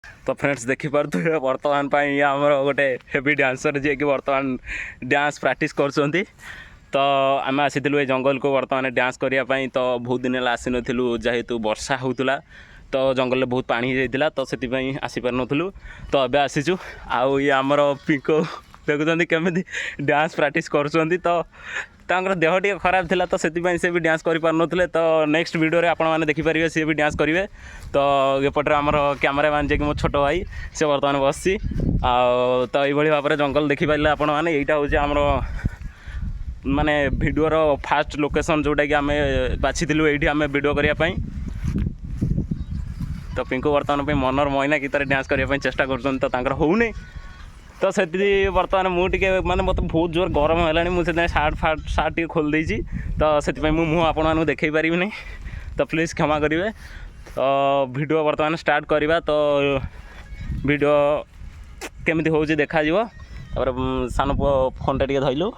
तो फ्रेंड्स देखिपे बर्तमान आमर गोटे हेवी डांसर जी कि बर्तमान डांस प्रैक्टिस कर तो आम आसीलु ए जंगल को बर्तमान डांस करने तो बहुत दिन है आसी नथिलु जेहेतु वर्षा होउतला तो जंगल में बहुत पानी जाइला तो से आसीपार नथिलु तो अबे आसीचु आउ ये आमर पिंको देखुं केमी डांस प्रैक्टिस करुँच तो तांकर देह टी खराब थिला तो से भी डांस कर पार नथिले तो नेक्स्ट वीडियो रे आपण माने देखि परिबे से भी डांस करिवे तो एपटे आमर कैमरामैन जे कि मो छोट भाई से बर्तमान बससी आ तो ये भाव में जंगल देखि पारे आपण माने एटा होचे आमर माने वीडियोर फास्ट लोकेशन जोटा कि आम बाछी ये आम वीडियो करने तो पिंकू बर्तमान मनर मैना गीत डांस करने चेष्टा कर होनी तो से बर्तमान मुझे माने मत बहुत जोर गरम है मुझे सार्ट टी खोल देती तो से मुँह आपको देखे पारि नहीं तो प्लीज़ क्षमा करेंगे तो वीडियो बर्तमान स्टार्ट करवा तो वीडियो केमी हो देखा सान फोन टे धरलु